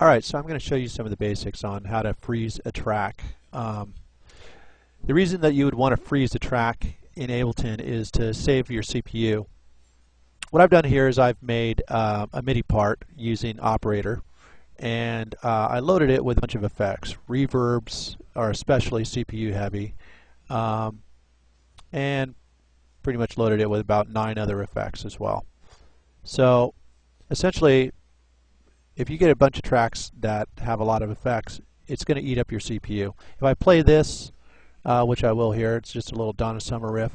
Alright, so I'm going to show you some of the basics on how to freeze a track. The reason that you would want to freeze a track in Ableton is to save your CPU. What I've done here is I've made a MIDI part using Operator, and I loaded it with a bunch of effects. Reverbs are especially CPU heavy, and pretty much loaded it with about 9 other effects as well. So essentially, if you get a bunch of tracks that have a lot of effects, it's going to eat up your CPU. If I play this, which I will here, it's just a little Donna Summer riff,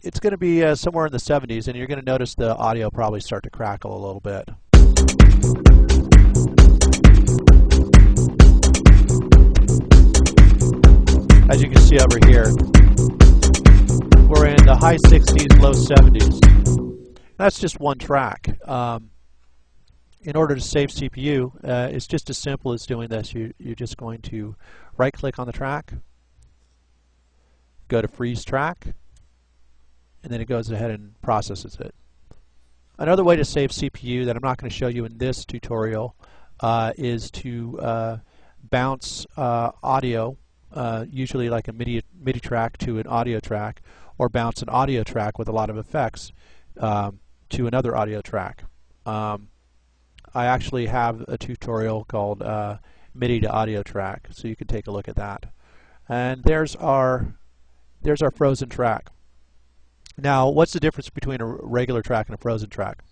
it's going to be somewhere in the 70s, and you're going to notice the audio probably start to crackle a little bit. As you can see over here, we're in the high 60s, low 70s. That's just one track. In order to save CPU, it's just as simple as doing this. You're just going to right-click on the track, go to Freeze Track, and then it goes ahead and processes it. Another way to save CPU that I'm not going to show you in this tutorial is to bounce audio, usually like a MIDI track to an audio track, or bounce an audio track with a lot of effects to another audio track. I actually have a tutorial called MIDI to audio track, so you can take a look at that. And there's our frozen track. Now, what's the difference between a regular track and a frozen track?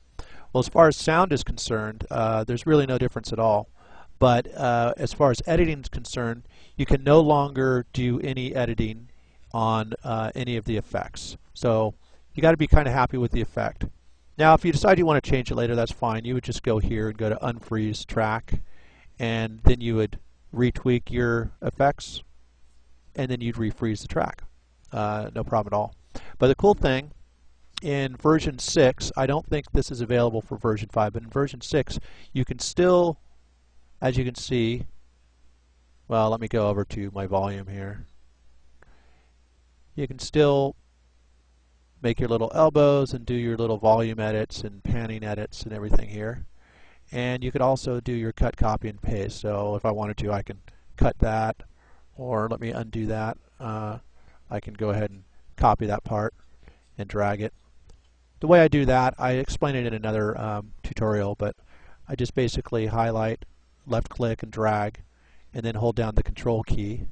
Well, as far as sound is concerned, there's really no difference at all. But as far as editing is concerned, you can no longer do any editing on any of the effects. So you got to be kind of happy with the effect. Now, if you decide you want to change it later, that's fine. You would just go here and go to Unfreeze Track, and then you would retweak your effects, and then you'd refreeze the track. No problem at all. But the cool thing, in version 6, I don't think this is available for version 5, but in version 6, you can still, as you can see, well, let me go over to my volume here. You can still make your little elbows and do your little volume edits and panning edits and everything here. And you could also do your cut, copy, and paste. So if I wanted to, I can cut that, or let me undo that. I can go ahead and copy that part and drag it. The way I do that, I explain it in another tutorial, but I just basically highlight, left click, and drag, and then hold down the control key,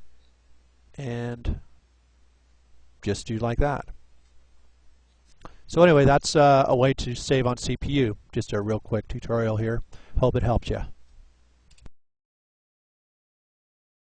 and just do like that. So anyway, that's a way to save on CPU. Just a real quick tutorial here. Hope it helped you.